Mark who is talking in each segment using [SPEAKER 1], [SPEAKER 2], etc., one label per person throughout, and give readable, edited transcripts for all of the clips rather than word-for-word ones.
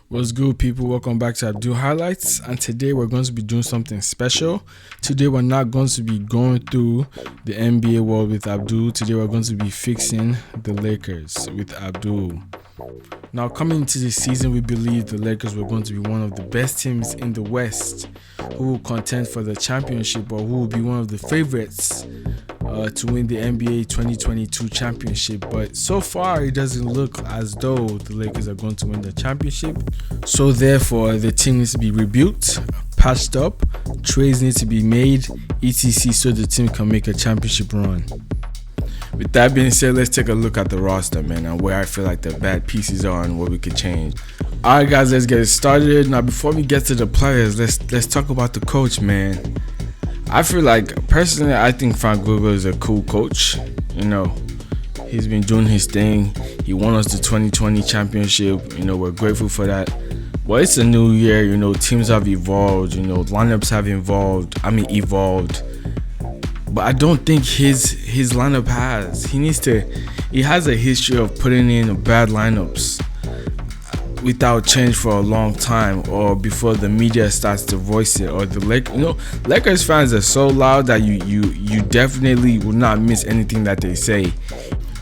[SPEAKER 1] What's good, people? Welcome back to Abdul Highlights. And today we're going to be doing something special. Today we're not going to be going through the NBA world with Abdul. Today we're going to be fixing the Lakers with Abdul. Now, coming into this season, we believe the Lakers were going to be one of the best teams in the West who will contend for the championship, or who will be one of the favorites to win the NBA 2022 championship. But so far, it doesn't look as though the Lakers are going to win the championship. So therefore, the team needs to be rebuilt, patched up, trades need to be made, etc., so the team can make a championship run. With that being said, let's take a look at the roster, man, and where I feel like the bad pieces are and what we could change. Alright, guys, let's get it started. Now, before we get to the players, let's talk about the coach, man. I feel like, personally, I think Frank Vogel is a cool coach. He's been doing his thing. He won us the 2020 championship. We're grateful for that. But it's a new year. Teams have evolved. Lineups have evolved. But I don't think his lineup has. He has a history of putting in bad lineups without change for a long time, or before the media starts to voice it, or the Lakers fans are so loud that you definitely will not miss anything that they say.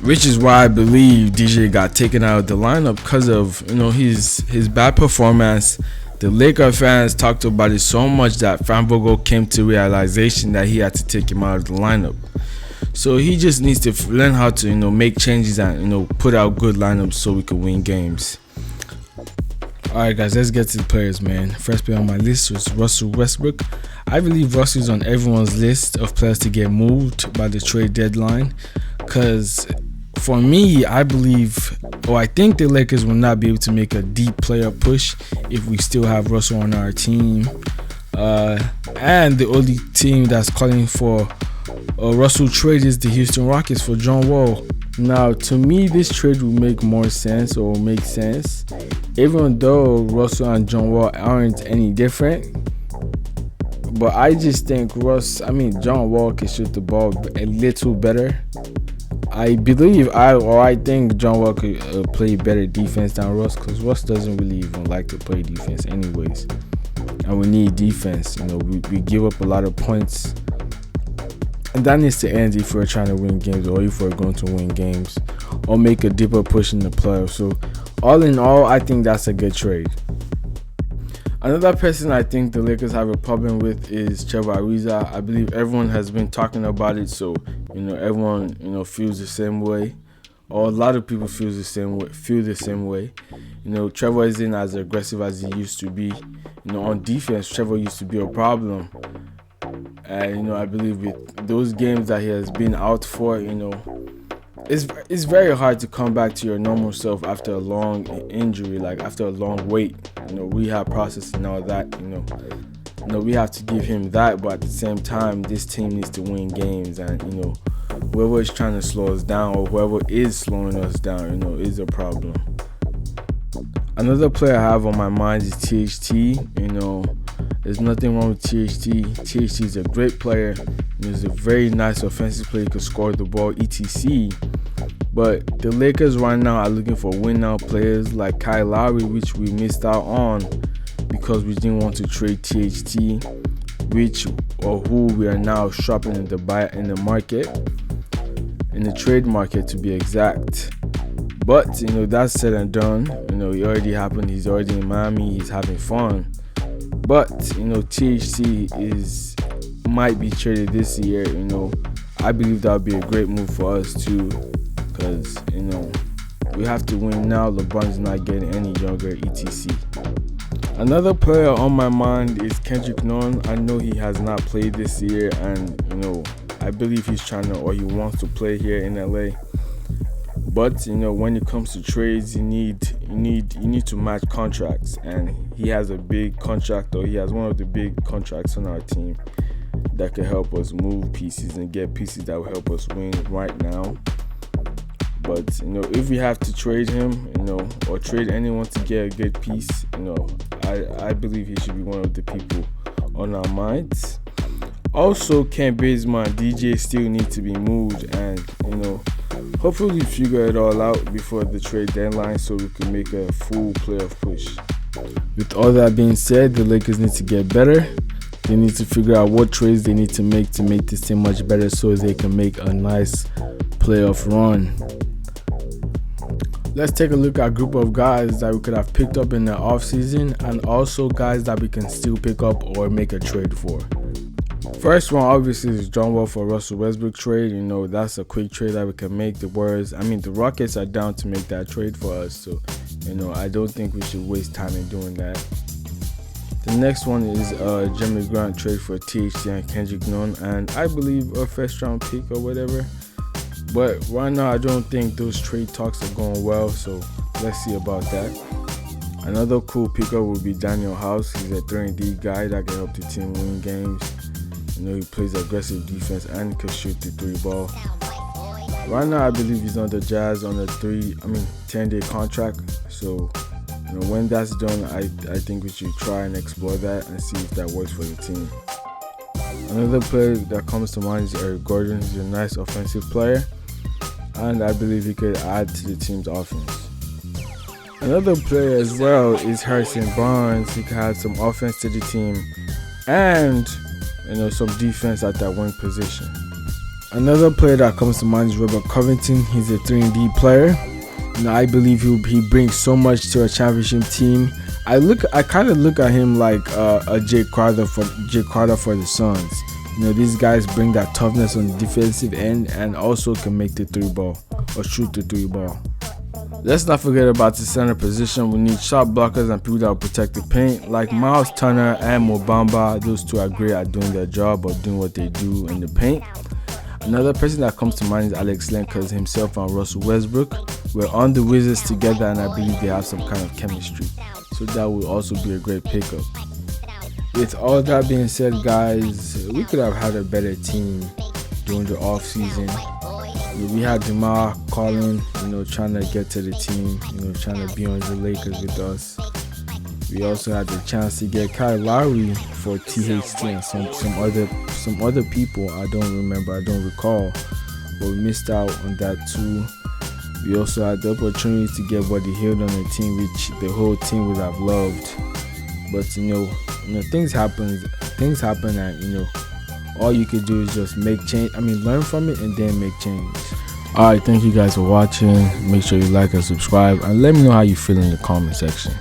[SPEAKER 1] Which is why I believe DJ got taken out of the lineup because of his bad performance. The Laker fans talked about it so much that Frank Vogel came to realization that he had to take him out of the lineup. So he just needs to learn how to make changes and put out good lineups so we can win games. Alright, guys, let's get to the players, man. First player on my list was Russell Westbrook. I believe Russell is on everyone's list of players to get moved by the trade deadline, because for me, I think the Lakers will not be able to make a deep player push if we still have Russell on our team. And the only team that's calling for a Russell trade is the Houston Rockets for John Wall. Now, to me, this trade will make more sense, or make sense, even though Russell and John Wall aren't any different. But I just think John Wall can shoot the ball a little better. I think John Wall could play better defense than Russ, because Russ doesn't really even like to play defense anyways. And we need defense. We give up a lot of points. And that needs to end if we're trying to win games, or if we're going to win games, or make a deeper push in the playoffs. So all in all, I think that's a good trade. Another person I think the Lakers have a problem with is Trevor Ariza. I believe everyone has been talking about it, so everyone feels the same way, or a lot of people feel the same way. Trevor isn't as aggressive as he used to be. On defense, Trevor used to be a problem. And I believe with those games that he has been out for, it's very hard to come back to your normal self after a long injury, like after a long wait. Rehab process and all that. We have to give him that, but at the same time, this team needs to win games, and whoever is trying to slow us down, or whoever is slowing us down, is a problem. Another player I have on my mind is THT. There's nothing wrong with THT. THT is a great player. He's a very nice offensive player. He can score the ball, etc. But the Lakers right now are looking for win-now players like Kyle Lowry, which we missed out on because we didn't want to trade THT, who we are now shopping in the trade market to be exact. But that's said and done. It already happened. He's already in Miami. He's having fun. But THT might be traded this year. I believe that would be a great move for us too, because we have to win now. LeBron's not getting any younger, etc. Another player on my mind is Kendrick Nunn. I know he has not played this year, and I believe he's he wants to play here in LA. But when it comes to trades, you need to match contracts, and he has a big contract, or he has one of the big contracts on our team that can help us move pieces and get pieces that will help us win right now. But if we have to trade him, or trade anyone to get a good piece, I believe he should be one of the people on our minds. Also, Kent Bazemore and DJ still need to be moved, and Hopefully we figure it all out before the trade deadline so we can make a full playoff push. With all that being said, the Lakers need to get better. They need to figure out what trades they need to make this team much better so they can make a nice playoff run. Let's take a look at a group of guys that we could have picked up in the offseason and also guys that we can still pick up or make a trade for. First one obviously is John Wall for Russell Westbrook trade. That's a quick trade that we can make. The Rockets are down to make that trade for us, so I don't think we should waste time in doing that. The next one is Jeremy Grant trade for THT and Kendrick Nunn, and I believe a first round pick or whatever. But right now I don't think those trade talks are going well, so let's see about that. Another cool pickup would be Daniel House. He's a 3-and-D guy that can help the team win games. He plays aggressive defense and can shoot the 3-ball. Right now I believe he's on the Jazz on a 10-day contract, so when that's done, I think we should try and explore that and see if that works for the team. Another player that comes to mind is Eric Gordon. He's a nice offensive player, and I believe he could add to the team's offense. Another player as well is Harrison Barnes. He can add some offense to the team and some defense at that wing position. Another player that comes to mind is Robert Covington. He's a 3-and-D player. I believe he brings so much to a championship team. I kind of look at him like a Jay Crowder for the Suns. These guys bring that toughness on the defensive end and also can make the 3-ball or shoot the 3-ball. Let's not forget about the center position. We need shot blockers and people that will protect the paint, like Miles Turner and Mo Bamba. Those two are great at doing their job or doing what they do in the paint. Another person that comes to mind is Alex Len, because himself and Russell Westbrook were on the Wizards together, and I believe they have some kind of chemistry. So that will also be a great pickup. With all that being said, guys, we could have had a better team during the off season. We had DeMar calling, trying to get to the team, trying to be on the Lakers with us. We also had the chance to get Kyle Lowry for THT and some other people. I don't recall, but we missed out on that too. We also had the opportunity to get Buddy Hield on the team, which the whole team would have loved. But things happen, and all you could do is just make change. Learn from it and then make change. Alright, thank you guys for watching. Make sure you like and subscribe, and let me know how you feel in the comment section.